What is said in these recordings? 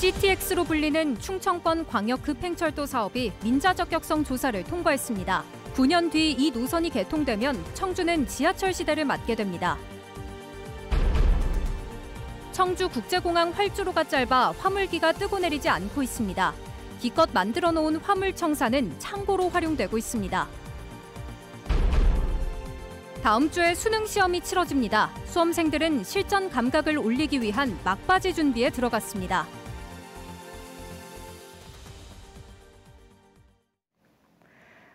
CTX로 불리는 충청권 광역급행철도 사업이 민자적격성 조사를 통과했습니다. 9년 뒤 이 노선이 개통되면 청주는 지하철 시대를 맞게 됩니다. 청주국제공항 활주로가 짧아 화물기가 뜨고 내리지 않고 있습니다. 기껏 만들어 놓은 화물청사는 창고로 활용되고 있습니다. 다음 주에 수능 시험이 치러집니다. 수험생들은 실전 감각을 올리기 위한 막바지 준비에 들어갔습니다.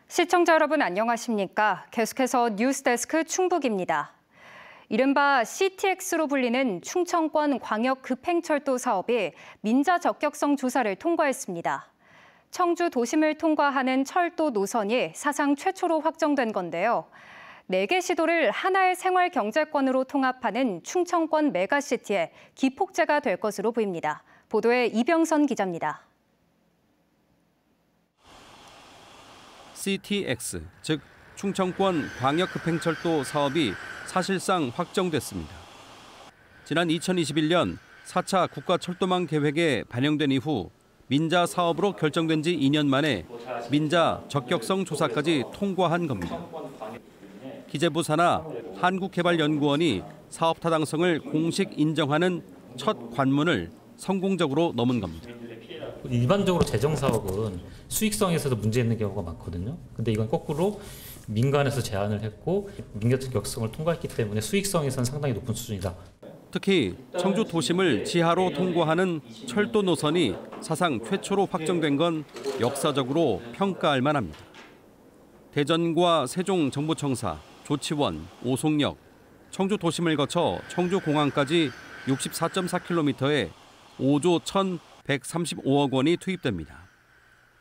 시청자 여러분 안녕하십니까? 계속해서 뉴스데스크 충북입니다. 이른바 CTX로 불리는 충청권 광역급행철도 사업이 민자 적격성 조사를 통과했습니다. 청주 도심을 통과하는 철도 노선이 사상 최초로 확정된 건데요. 4개 시도를 하나의 생활 경제권으로 통합하는 충청권 메가시티의 기폭제가 될 것으로 보입니다. 보도에 이병선 기자입니다. CTX, 즉 충청권 광역급행철도 사업이 사실상 확정됐습니다. 지난 2021년 4차 국가철도망 계획에 반영된 이후 민자 사업으로 결정된 지 2년 만에 민자 적격성 조사까지 통과한 겁니다. 기재부 산하 한국개발연구원이 사업 타당성을 공식 인정하는 첫 관문을 성공적으로 넘은 겁니다. 일반적으로 재정 사업은 수익성에서도 문제 있는 경우가 많거든요. 근데 이건 거꾸로 민간에서 제안을 했고 민간적 격성을 통과했기 때문에 수익성에서는 상당히 높은 수준이다. 특히 청주 도심을 지하로 통과하는 철도 노선이 사상 최초로 확정된 건 역사적으로 평가할 만합니다. 대전과 세종 정부청사, 조치원, 오송역, 청주 도심을 거쳐 청주공항까지 64.4km에 5조 1,135억 원이 투입됩니다.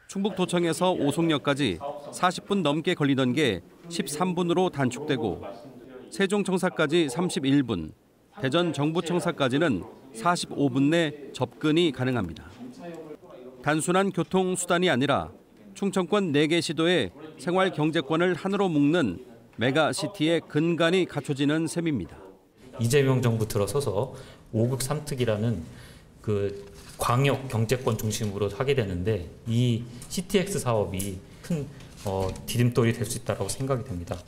충북도청에서 오송역까지 40분 넘게 걸리던 게 13분으로 단축되고 세종청사까지 31분, 대전 정부청사까지는 45분 내 접근이 가능합니다. 단순한 교통수단이 아니라 충청권 4개 시도의 생활 경제권을 하나로 묶는 메가시티의 근간이 갖춰지는 셈입니다. 이재명 정부 들어서서 5급 3특이라는 그 광역 경제권 중심으로 하게 되는데 이 CTX 사업이 큰 디딤돌이 될 수 있다고 생각이 됩니다.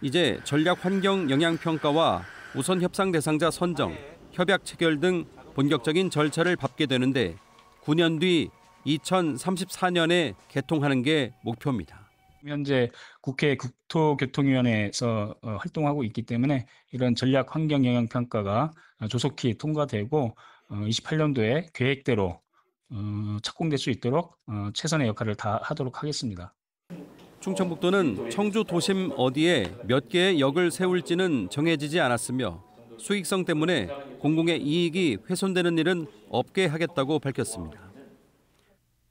이제 전략 환경 영향 평가와 우선 협상 대상자 선정, 협약 체결 등 본격적인 절차를 밟게 되는데 9년 뒤 2034년에 개통하는 게 목표입니다. 현재 국회 국토교통위원회에서 활동하고 있기 때문에 이런 전략 환경 영향 평가가 조속히 통과되고 28년도에 계획대로 착공될 수 있도록 최선의 역할을 다하도록 하겠습니다. 충청북도는 청주 도심 어디에 몇 개의 역을 세울지는 정해지지 않았으며 수익성 때문에 공공의 이익이 훼손되는 일은 없게 하겠다고 밝혔습니다.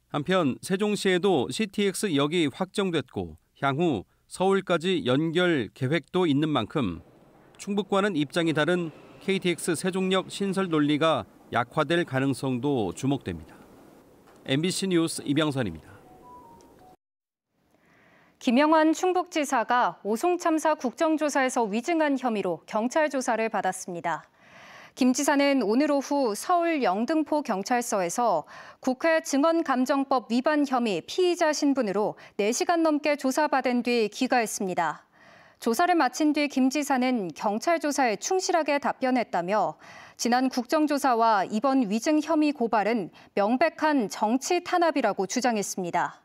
한편 세종시에도 CTX 역이 확정됐고 향후 서울까지 연결 계획도 있는 만큼 충북과는 입장이 다른 KTX 세종역 신설 논리가 약화될 가능성도 주목됩니다. MBC 뉴스 이병선입니다. 김영환 충북지사가 오송 참사 국정조사에서 위증한 혐의로 경찰 조사를 받았습니다. 김 지사는 오늘 오후 서울 영등포 경찰서에서 국회 증언감정법 위반 혐의 피의자 신분으로 4시간 넘게 조사받은 뒤 귀가했습니다. 조사를 마친 뒤 김 지사는 경찰 조사에 충실하게 답변했다며 지난 국정조사와 이번 위증 혐의 고발은 명백한 정치 탄압이라고 주장했습니다.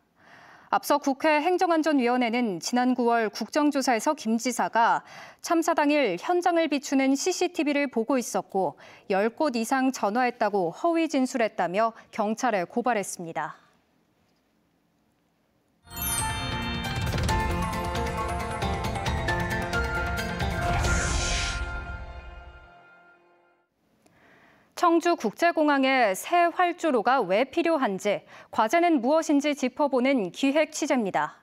앞서 국회 행정안전위원회는 지난 9월 국정조사에서 김 지사가 참사 당일 현장을 비추는 CCTV를 보고 있었고 10곳 이상 전화했다고 허위 진술했다며 경찰에 고발했습니다. 청주국제공항의 새 활주로가 왜 필요한지, 과제는 무엇인지 짚어보는 기획 취재입니다.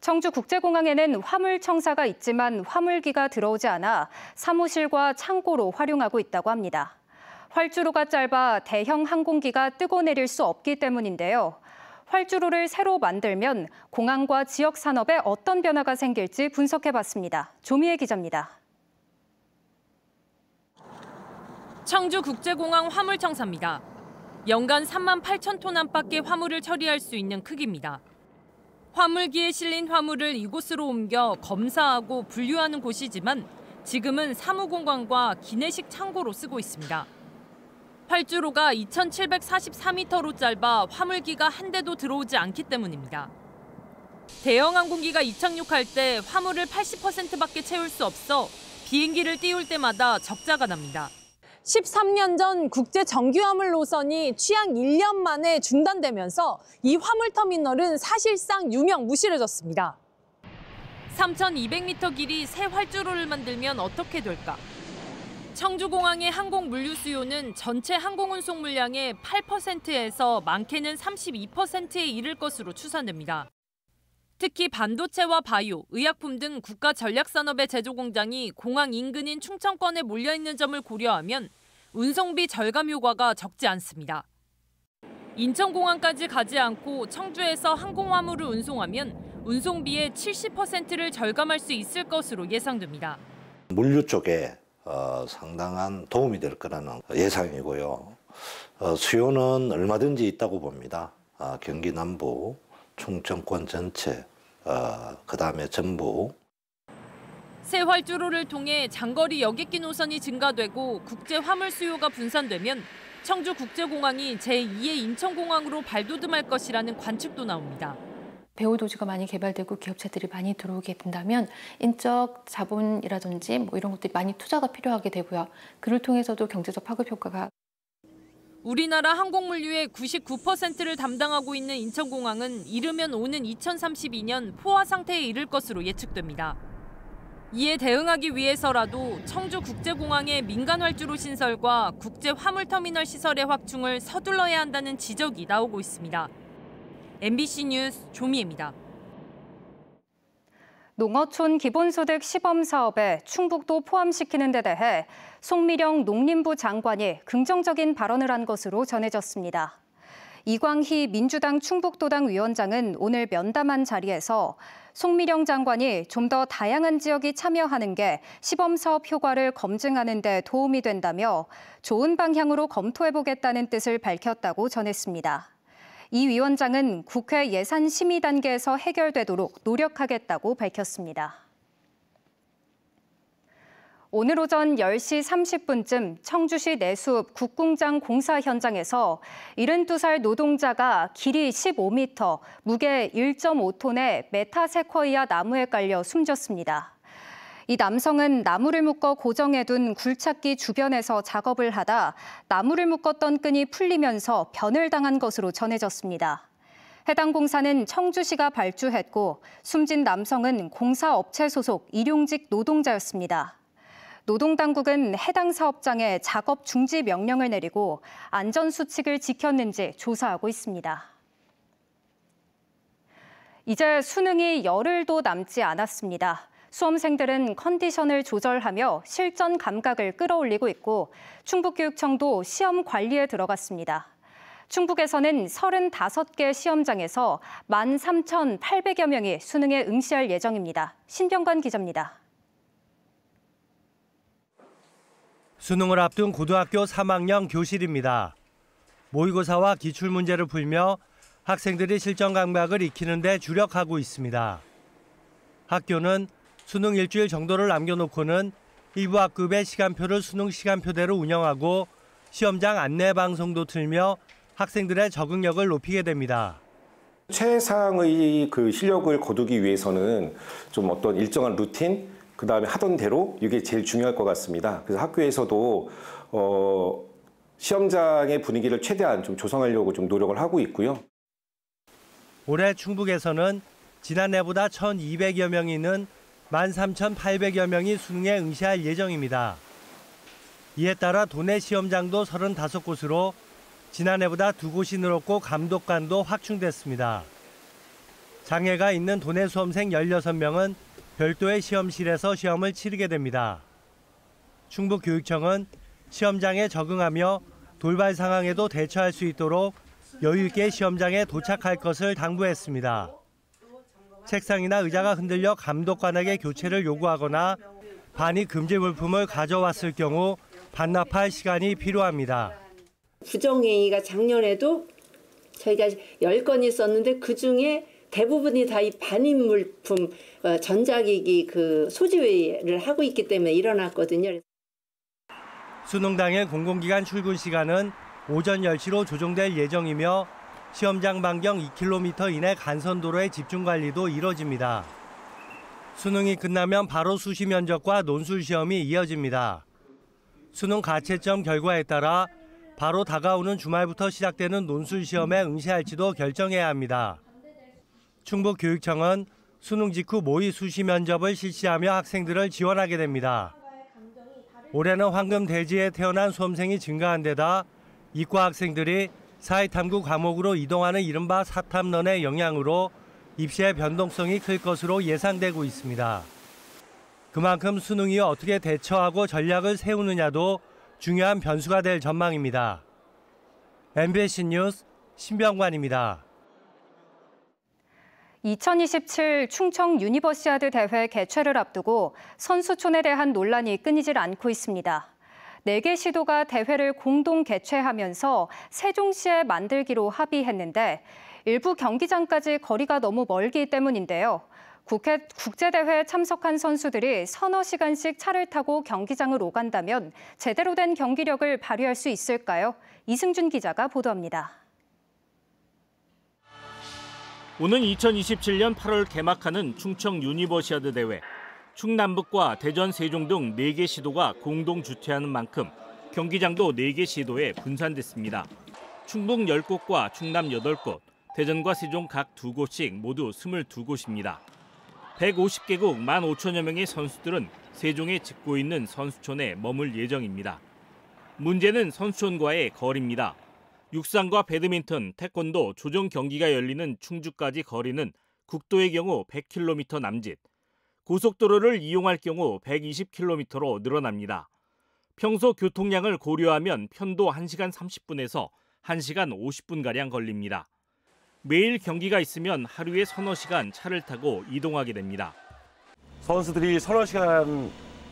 청주국제공항에는 화물청사가 있지만 화물기가 들어오지 않아 사무실과 창고로 활용하고 있다고 합니다. 활주로가 짧아 대형 항공기가 뜨고 내릴 수 없기 때문인데요. 활주로를 새로 만들면 공항과 지역 산업에 어떤 변화가 생길지 분석해봤습니다. 조미애 기자입니다. 청주국제공항 화물청사입니다. 연간 3만 8천 톤 안팎의 화물을 처리할 수 있는 크기입니다. 화물기에 실린 화물을 이곳으로 옮겨 검사하고 분류하는 곳이지만 지금은 사무공간과 기내식 창고로 쓰고 있습니다. 활주로가 2,744m로 짧아 화물기가 한 대도 들어오지 않기 때문입니다. 대형 항공기가 이착륙할 때 화물을 80%밖에 채울 수 없어 비행기를 띄울 때마다 적자가 납니다. 13년 전 국제 정규화물 노선이 취약 1년 만에 중단되면서 이 화물터미널은 사실상 유명무실해졌습니다. 3,200m 길이 새 활주로를 만들면 어떻게 될까? 청주공항의 항공 물류 수요는 전체 항공운송 물량의 8%에서 많게는 32%에 이를 것으로 추산됩니다. 특히 반도체와 바이오, 의약품 등 국가 전략산업의 제조 공장이 공항 인근인 충청권에 몰려있는 점을 고려하면 운송비 절감 효과가 적지 않습니다. 인천공항까지 가지 않고 청주에서 항공화물을 운송하면 운송비의 70%를 절감할 수 있을 것으로 예상됩니다. 물류 쪽에 상당한 도움이 될 거라는 예상이고요. 수요는 얼마든지 있다고 봅니다. 경기 남부, 충청권 전체, 그다음에 전부. 새 활주로를 통해 장거리 여객기 노선이 증가되고 국제 화물 수요가 분산되면 청주국제공항이 제2의 인천공항으로 발돋움할 것이라는 관측도 나옵니다. 배후 도시가 많이 개발되고 기업체들이 많이 들어오게 된다면 인적 자본이라든지 이런 것들이 많이 투자가 필요하게 되고요. 그를 통해서도 경제적 파급 효과가. 우리나라 항공물류의 99%를 담당하고 있는 인천공항은 이르면 오는 2032년 포화 상태에 이를 것으로 예측됩니다. 이에 대응하기 위해서라도 청주국제공항의 민간 활주로 신설과 국제 화물터미널 시설의 확충을 서둘러야 한다는 지적이 나오고 있습니다. MBC 뉴스 조미애입니다. 농어촌 기본소득 시범 사업에 충북도 포함시키는 데 대해 송미령 농림부 장관이 긍정적인 발언을 한 것으로 전해졌습니다. 이광희 민주당 충북도당 위원장은 오늘 면담한 자리에서 송미령 장관이 좀 더 다양한 지역이 참여하는 게 시범 사업 효과를 검증하는 데 도움이 된다며 좋은 방향으로 검토해보겠다는 뜻을 밝혔다고 전했습니다. 이 위원장은 국회 예산 심의 단계에서 해결되도록 노력하겠다고 밝혔습니다. 오늘 오전 10시 30분쯤 청주시 내숲 국궁장 공사 현장에서 72살 노동자가 길이 15m, 무게 1.5톤의 메타세쿼이아 나무에 깔려 숨졌습니다. 이 남성은 나무를 묶어 고정해둔 굴착기 주변에서 작업을 하다 나무를 묶었던 끈이 풀리면서 변을 당한 것으로 전해졌습니다. 해당 공사는 청주시가 발주했고 숨진 남성은 공사업체 소속 일용직 노동자였습니다. 노동당국은 해당 사업장에 작업 중지 명령을 내리고 안전수칙을 지켰는지 조사하고 있습니다. 이제 수능이 열흘도 남지 않았습니다. 수험생들은 컨디션을 조절하며 실전 감각을 끌어올리고 있고 충북교육청도 시험 관리에 들어갔습니다. 충북에서는 35개 시험장에서 13,800여 명이 수능에 응시할 예정입니다. 신병관 기자입니다. 수능을 앞둔 고등학교 3학년 교실입니다. 모의고사와 기출문제를 풀며 학생들이 실전 감각을 익히는 데 주력하고 있습니다. 학교는 수능 일주일 정도를 남겨놓고는 일부 학급의 시간표를 수능 시간표대로 운영하고 시험장 안내 방송도 틀며 학생들의 적응력을 높이게 됩니다. 최상의 실력을 거두기 위해서는 좀 어떤 일정한 루틴, 그다음에 하던 대로 이게 제일 중요할 것 같습니다. 그래서 학교에서도 시험장의 분위기를 최대한 좀 조성하려고 좀 노력을 하고 있고요. 올해 충북에서는 지난해보다 1,200여 명이 있는 13,800여 명이 수능에 응시할 예정입니다. 이에 따라 도내 시험장도 35곳으로 지난해보다 2곳이 늘었고 감독관도 확충됐습니다. 장애가 있는 도내 수험생 16명은 별도의 시험실에서 시험을 치르게 됩니다. 충북교육청은 시험장에 적응하며 돌발 상황에도 대처할 수 있도록 여유 있게 시험장에 도착할 것을 당부했습니다. 책상이나 의자가 흔들려 감독관에게 교체를 요구하거나 반입 금지 물품을 가져왔을 경우 반납할 시간이 필요합니다. 부정행위가 작년에도 저희가 10건이 있었는데 그중에 대부분이 다 이 반입 물품, 전자기기 소지를 하고 있기 때문에 일어났거든요. 수능 당일 공공기관 출근 시간은 오전 10시로 조정될 예정이며 시험장 반경 2km 이내 간선도로의 집중 관리도 이뤄집니다. 수능이 끝나면 바로 수시 면접과 논술 시험이 이어집니다. 수능 가채점 결과에 따라 바로 다가오는 주말부터 시작되는 논술 시험에 응시할지도 결정해야 합니다. 충북교육청은 수능 직후 모의 수시 면접을 실시하며 학생들을 지원하게 됩니다. 올해는 황금 대지에 태어난 수험생이 증가한 데다 이과 학생들이 사회탐구 과목으로 이동하는 이른바 사탐런의 영향으로 입시의 변동성이 클 것으로 예상되고 있습니다. 그만큼 수능 이후 어떻게 대처하고 전략을 세우느냐도 중요한 변수가 될 전망입니다. MBC 뉴스 신병관입니다. 2027 충청 유니버시아드 대회 개최를 앞두고 선수촌에 대한 논란이 끊이질 않고 있습니다. 4개 시도가 대회를 공동 개최하면서 세종시에 만들기로 합의했는데 일부 경기장까지 거리가 너무 멀기 때문인데요. 국제대회에 참석한 선수들이 서너 시간씩 차를 타고 경기장을 오간다면 제대로 된 경기력을 발휘할 수 있을까요? 이승준 기자가 보도합니다. 오는 2027년 8월 개막하는 충청 유니버시아드 대회. 충남북과 대전, 세종 등 4개 시도가 공동 주최하는 만큼 경기장도 4개 시도에 분산됐습니다. 충북 10곳과 충남 8곳, 대전과 세종 각 2곳씩 모두 22곳입니다. 150개국 15,000여 명의 선수들은 세종에 짓고 있는 선수촌에 머물 예정입니다. 문제는 선수촌과의 거리입니다. 육상과 배드민턴, 태권도, 조정 경기가 열리는 충주까지 거리는 국도의 경우 100km 남짓, 고속도로를 이용할 경우 120km로 늘어납니다. 평소 교통량을 고려하면 편도 1시간 30분에서 1시간 50분가량 걸립니다. 매일 경기가 있으면 하루에 서너 시간 차를 타고 이동하게 됩니다. 선수들이 서너 시간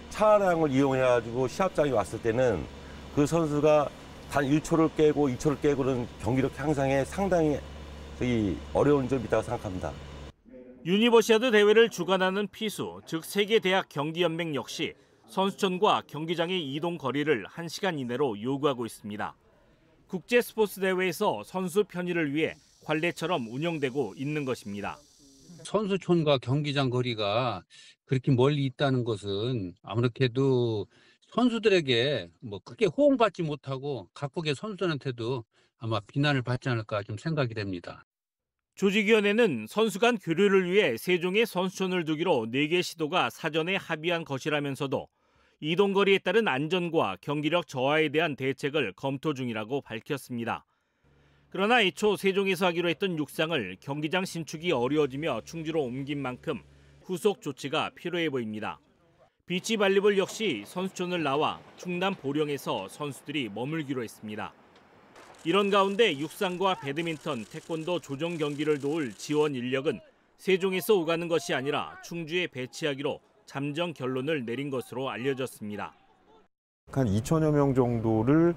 차량을 이용해가지고 시합장에 왔을 때는 그 선수가 단 1초를 깨고 2초를 깨고는 경기력 향상에 상당히 어려운 점이 있다고 생각합니다. 유니버시아드 대회를 주관하는 피수, 즉 세계대학 경기연맹 역시 선수촌과 경기장의 이동 거리를 1시간 이내로 요구하고 있습니다. 국제 스포츠 대회에서 선수 편의를 위해 관례처럼 운영되고 있는 것입니다. 선수촌과 경기장 거리가 그렇게 멀리 있다는 것은 아무래도 선수들에게 크게 호응받지 못하고 각국의 선수들한테도 아마 비난을 받지 않을까 좀 생각이 됩니다. 조직위원회는 선수 간 교류를 위해 세종에 선수촌을 두기로 4개 시도가 사전에 합의한 것이라면서도 이동거리에 따른 안전과 경기력 저하에 대한 대책을 검토 중이라고 밝혔습니다. 그러나 애초 세종에서 하기로 했던 육상을 경기장 신축이 어려워지며 충주로 옮긴 만큼 후속 조치가 필요해 보입니다. 비치발리볼 역시 선수촌을 나와 충남 보령에서 선수들이 머물기로 했습니다. 이런 가운데 육상과 배드민턴, 태권도 조정 경기를 도울 지원 인력은 세종에서 오가는 것이 아니라 충주에 배치하기로 잠정 결론을 내린 것으로 알려졌습니다. 한 2,000여 명 정도를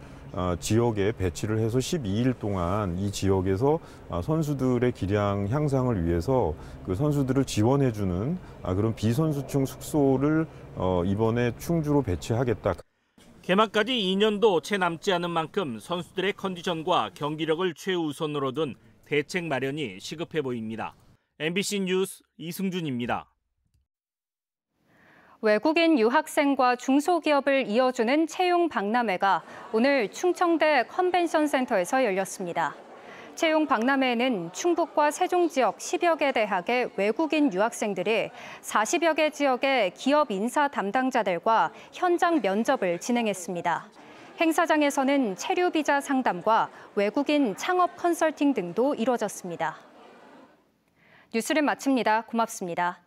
지역에 배치를 해서 12일 동안 이 지역에서 선수들의 기량 향상을 위해서 그 선수들을 지원해주는 그런 비선수층 숙소를 이번에 충주로 배치하겠다. 개막까지 2년도 채 남지 않은 만큼 선수들의 컨디션과 경기력을 최우선으로 둔 대책 마련이 시급해 보입니다. MBC 뉴스 이승준입니다. 외국인 유학생과 중소기업을 이어주는 채용 박람회가 오늘 충청대 컨벤션 센터에서 열렸습니다. 채용 박람회에는 충북과 세종 지역 10여 개 대학의 외국인 유학생들이 40여 개 지역의 기업 인사 담당자들과 현장 면접을 진행했습니다. 행사장에서는 체류 비자 상담과 외국인 창업 컨설팅 등도 이뤄졌습니다. 뉴스를 마칩니다. 고맙습니다.